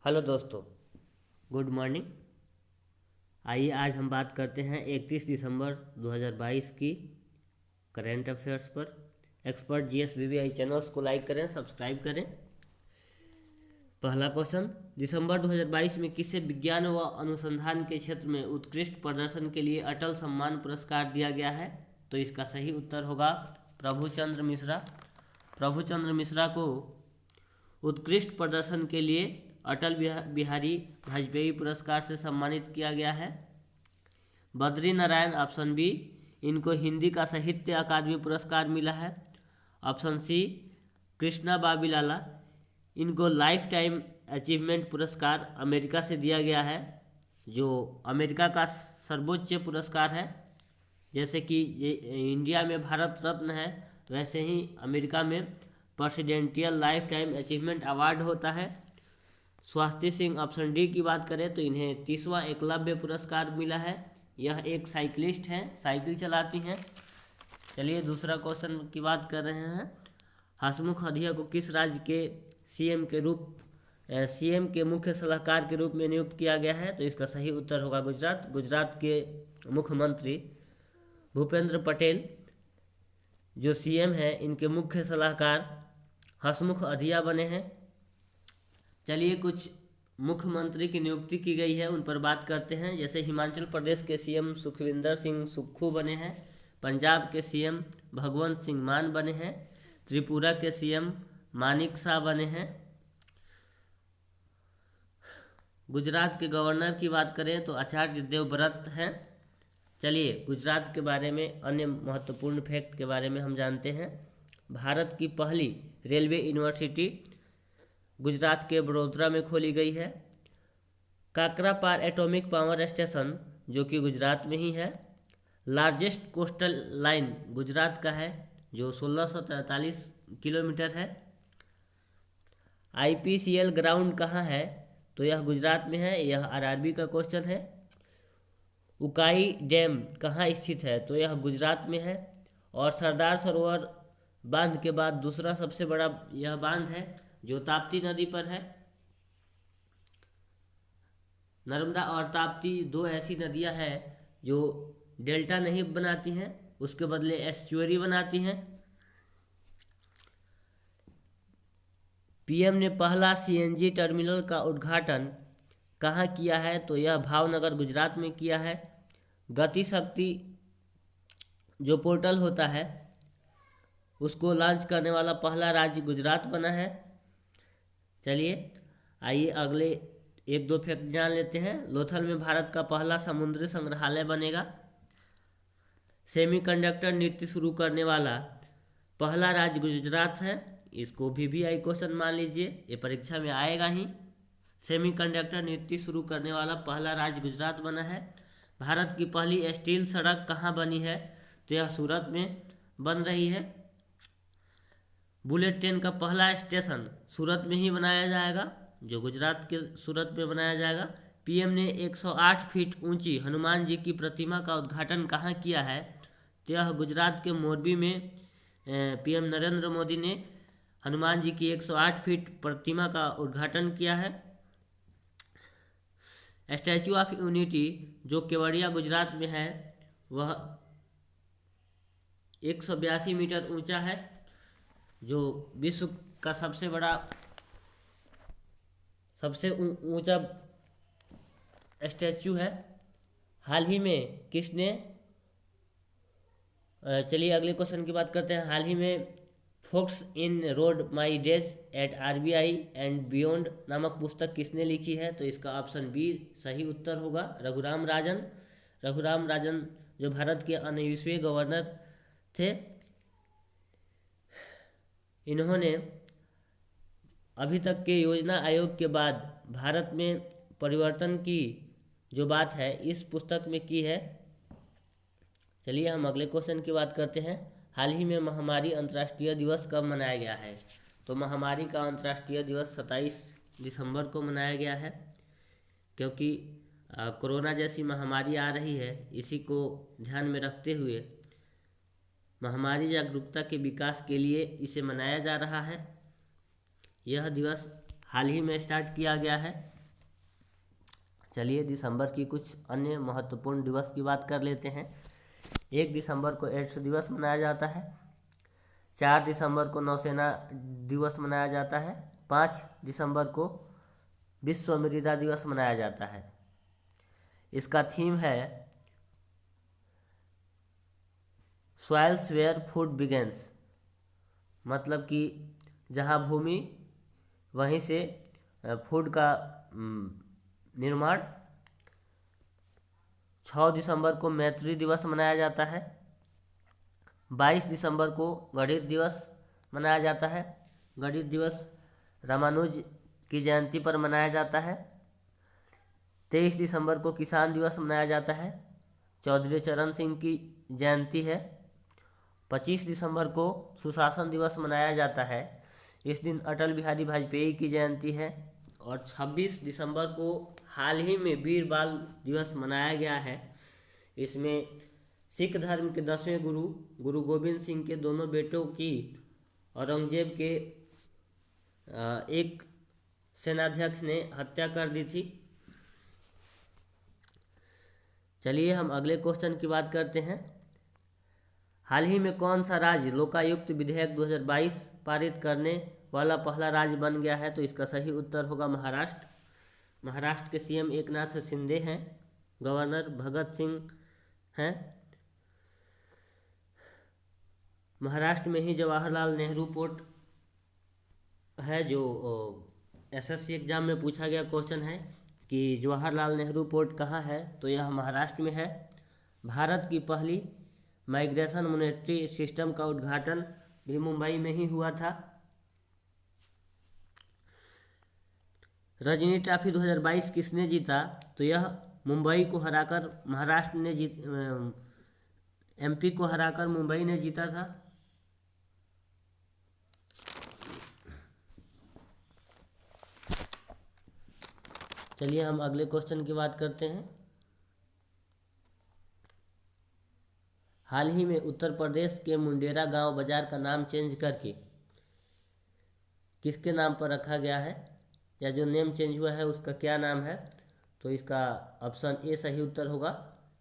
Hello दोस्तों, good morning. आइए आज हम बात करते हैं 31 दिसंबर 2022 की करंट अफेयर्स पर। एक्सपर्ट जीएस बीबीआई चैनल्स को लाइक करें, सब्सक्राइब करें। पहला क्वेश्चन, दिसंबर 2022 में किसे विज्ञान व अनुसंधान के क्षेत्र में उत्कृष्ट प्रदर्शन के लिए अटल सम्मान पुरस्कार दिया गया है? तो इसका सही उत्तर होगा प्रभुचंद्र मिश्रा। प्रभुचंद्र मिश्रा को उत्कृष्ट प्रदर्शन के लिए अटल बिहारी वाजपेयी पुरस्कार से सम्मानित किया गया है। बद्री नारायण ऑप्शन बी, इनको हिंदी का साहित्य अकादमी पुरस्कार मिला है। ऑप्शन सी, कृष्णा बाबीलाला, इनको लाइफ टाइम अचीवमेंट पुरस्कार अमेरिका से दिया गया है, जो अमेरिका का सर्वोच्च पुरस्कार है। जैसे कि इंडिया में भारत रत्न है, वैसे ही अमेरिका में presidential life time achievement award होता है। स्वाति सिंह ऑप्शन डी की बात करें तो इन्हें 30वां एकलव्य पुरस्कार मिला है। यह एक साइकिलिस्ट हैं, साइकिल चलाती हैं। चलिए दूसरा क्वेश्चन की बात कर रहे हैं। हसमुख अधिया को किस राज्य के सीएम के मुख्य सलाहकार के रूप में नियुक्त किया गया है? तो इसका सही उत्तर होगा गुजरात। गुजरात के मुख्यमंत्री भूपेंद्र पटेल जो सीएम है, इनके मुख्य सलाहकार हसमुख अधिया बने हैं। चलिए कुछ मुख्यमंत्री की नियुक्ति की गई है उन पर बात करते हैं। जैसे हिमाचल प्रदेश के सीएम सुखविंदर सिंह सुक्खू बने हैं। पंजाब के सीएम भगवंत सिंह मान बने हैं। त्रिपुरा के सीएम मानिक शाह बने हैं। गुजरात के गवर्नर की बात करें तो आचार्य देवव्रत हैं। चलिए गुजरात के बारे में अन्य महत्वपूर्ण फैक्ट के बारे में हम जानते हैं। भारत की पहली रेलवे यूनिवर्सिटी गुजरात के बड़ोदरा में खोली गई है। काकरापार एटॉमिक पावर स्टेशन जो कि गुजरात में ही है। लार्जेस्ट कोस्टल लाइन गुजरात का है जो 1643 किलोमीटर है। आईपीसीएल ग्राउंड कहाँ है? तो यह गुजरात में है। यह आरआरबी का क्वेश्चन है। उकाई डैम कहाँ स्थित है? तो यह गुजरात में है। और सरदार सरोवर बांध के बाद दूसरा सबसे बड़ा यह बांध है जो ताप्ती नदी पर है। नर्मदा और ताप्ती दो ऐसी नदियां हैं जो डेल्टा नहीं बनाती हैं, उसके बदले एस्चुअरी बनाती हैं। पीएम ने पहला सीएनजी टर्मिनल का उद्घाटन कहाँ किया है? तो यह भावनगर गुजरात में किया है। गति शक्ति जो पोर्टल होता है उसको लॉन्च करने वाला पहला राज्य गुजरात बना है। चलिए आइए अगले एक दो फैक्ट जान लेते हैं। लोथल में भारत का पहला समुद्री संग्रहालय बनेगा। सेमीकंडक्टर नीति शुरू करने वाला पहला राज्य गुजरात है। इसको भी आई क्वेश्चन मान लीजिए, ये परीक्षा में आएगा ही। सेमीकंडक्टर नीति शुरू करने वाला पहला राज्य गुजरात बना है। भारत की पहली स्टील सड़क कहाँ बनी है? तो यह सूरत में बन रही है। बुलेट ट्रेन का पहला स्टेशन सूरत में ही बनाया जाएगा, जो गुजरात के सूरत में बनाया जाएगा। पीएम ने 108 फीट ऊंची हनुमान जी की प्रतिमा का उद्घाटन कहाँ किया है? तो यह गुजरात के मोरबी में पीएम नरेंद्र मोदी ने हनुमान जी की 108 फीट प्रतिमा का उद्घाटन किया है। स्टैचू ऑफ यूनिटी जो केवड़िया गुजरात में है, वह 182 मीटर ऊंचा है, जो विश्व का सबसे ऊंचा स्टैचू है। हाल ही में किसने चलिए अगले क्वेश्चन की बात करते हैं। हाल ही में forks in road my days at RBI and beyond नामक पुस्तक किसने लिखी है? तो इसका ऑप्शन बी सही उत्तर होगा रघुराम राजन। रघुराम राजन जो भारत के 19वें गवर्नर थे, इन्होंने अभी तक के योजना आयोग के बाद भारत में परिवर्तन की जो बात है इस पुस्तक में की है। चलिए हम अगले क्वेश्चन की बात करते हैं। हाल ही में महामारी अंतर्राष्ट्रीय दिवस कब मनाया गया है? तो महामारी का अंतर्राष्ट्रीय दिवस 27 दिसंबर को मनाया गया है, क्योंकि कोरोना जैसी महामारी आ रही है। इसी को ध्यान में रखते हुए महामारी जागरूकता के विकास के लिए इसे मनाया जा रहा है। यह दिवस हाल ही में स्टार्ट किया गया है। चलिए दिसंबर की कुछ अन्य महत्वपूर्ण दिवस की बात कर लेते हैं। 1 दिसंबर को एड्स दिवस मनाया जाता है। 4 दिसंबर को नौसेना दिवस मनाया जाता है। 5 दिसंबर को विश्व मृदा दिवस मनाया जाता है। इसका थीम है सॉइल्स वेयर फूड बिगेन्स, मतलब कि जहाँ भूमि वहीं से फूड का निर्माण। 6 दिसंबर को मैत्री दिवस मनाया जाता है। 22 दिसंबर को गणित दिवस मनाया जाता है। गणित दिवस रामानुज की जयंती पर मनाया जाता है। 23 दिसंबर को किसान दिवस मनाया जाता है। चौधरी चरण सिंह की जयंती है। 25 दिसंबर को सुशासन दिवस मनाया जाता है। इस दिन अटल बिहारी वाजपेयी की जयंती है। और 26 दिसंबर को हाल ही में वीर बाल दिवस मनाया गया है। इसमें सिख धर्म के 10वें गुरु गोविंद सिंह के दोनों बेटों की औरंगजेब के एक सेनाध्यक्ष ने हत्या कर दी थी। चलिए हम अगले क्वेश्चन की बात करते हैं। हाल ही में कौन सा राज्य लोकायुक्त विधेयक 2022 पारित करने वाला पहला राज्य बन गया है? तो इसका सही उत्तर होगा महाराष्ट्र। महाराष्ट्र के सीएम एकनाथ शिंदे हैं। गवर्नर भगत सिंह हैं। महाराष्ट्र में ही जवाहरलाल नेहरू पोर्ट है, जो एसएससी एग्जाम में पूछा गया क्वेश्चन है कि जवाहरलाल नेहरू पोर्ट कहाँ है, तो यह महाराष्ट्र में है। भारत की पहली माइग्रेशन मॉनिटरी सिस्टम का उद्घाटन भी मुंबई में ही हुआ था। रजनी ट्रॉफी 2022 किसने जीता? तो यह मुंबई को हराकर महाराष्ट्र ने एमपी को हराकर मुंबई ने जीता था। चलिए हम अगले क्वेश्चन की बात करते हैं। हाल ही में उत्तर प्रदेश के मुंडेरा गांव बाजार का नाम चेंज करके किसके नाम पर रखा गया है, या जो नेम चेंज हुआ है उसका क्या नाम है? तो इसका ऑप्शन ए सही उत्तर होगा,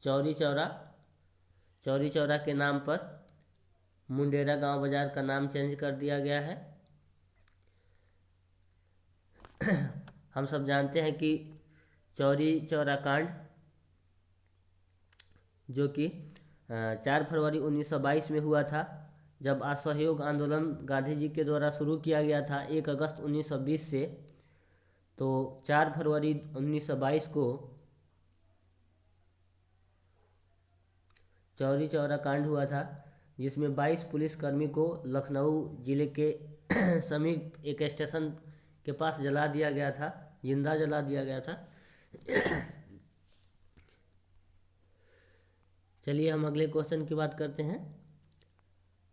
चौरी चौरा। चौरी चौरा के नाम पर मुंडेरा गांव बाजार का नाम चेंज कर दिया गया है। हम सब जानते हैं कि चौरी चौरा कांड, जो कि 4 फरवरी 1922 में हुआ था, जब असहयोग आंदोलन गांधी जी के द्वारा शुरू किया गया था 1 अगस्त 1920 से। तो 4 फरवरी 1922 को चौरी चौरा कांड हुआ था, जिसमें 22 पुलिसकर्मी को लखनऊ जिले के समीप एक स्टेशन के पास जला दिया गया था, जिंदा जला दिया गया था। चलिए हम अगले क्वेश्चन की बात करते हैं।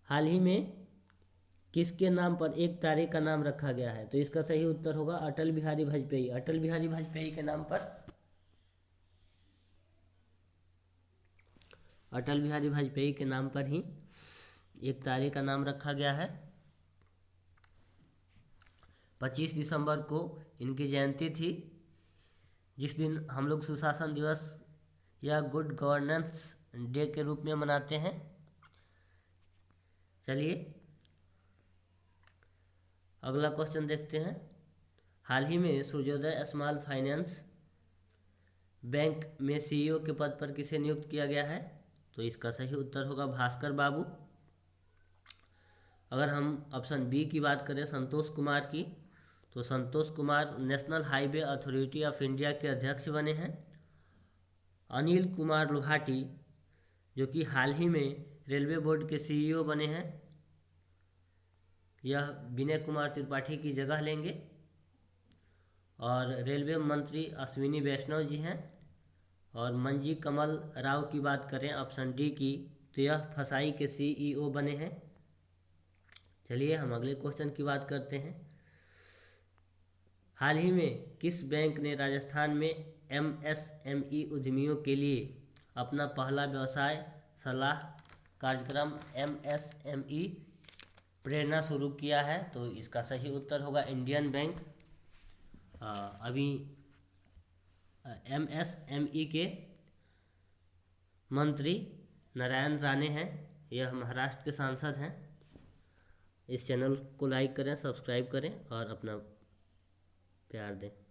हाल ही में किसके नाम पर एक तारे का नाम रखा गया है? तो इसका सही उत्तर होगा अटल बिहारी वाजपेयी। अटल बिहारी वाजपेयी के नाम पर, अटल बिहारी वाजपेयी के नाम पर ही एक तारे का नाम रखा गया है। 25 दिसंबर को इनकी जयंती थी, जिस दिन हम लोग सुशासन दिवस या गुड गवर्नेंस डे के रूप में मनाते हैं। चलिए अगला क्वेश्चन देखते हैं। हाल ही में सूर्योदय स्मॉल फाइनेंस बैंक में सीईओ के पद पर किसे नियुक्त किया गया है? तो इसका सही उत्तर होगा भास्कर बाबू। अगर हम ऑप्शन बी की बात करें संतोष कुमार की, तो Santosh Kumar national highway authority of India के अध्यक्ष बने हैं। अनिल कुमार लोहाटी, जो कि हाल ही में रेलवे बोर्ड के सीईओ बने हैं, यह विनय कुमार त्रिपाठी की जगह लेंगे। और रेलवे मंत्री अश्विनी वैष्णव जी हैं। और मंजी कमल राव की बात करें ऑप्शन डी की, तो यह फसाई के सीईओ बने हैं। चलिए हम अगले क्वेश्चन की बात करते हैं। हाल ही में किस बैंक ने राजस्थान में एमएसएमई उद्यमियों के लिए अपना पहला व्यवसाय सलाह कार्यक्रम एमएसएमई प्रेरणा शुरू किया है? तो इसका सही उत्तर होगा इंडियन बैंक। अभी MSME के मंत्री नारायण राणे हैं। यह महाराष्ट्र के सांसद हैं। इस चैनल को लाइक करें, सब्सक्राइब करें और अपना प्यार दें।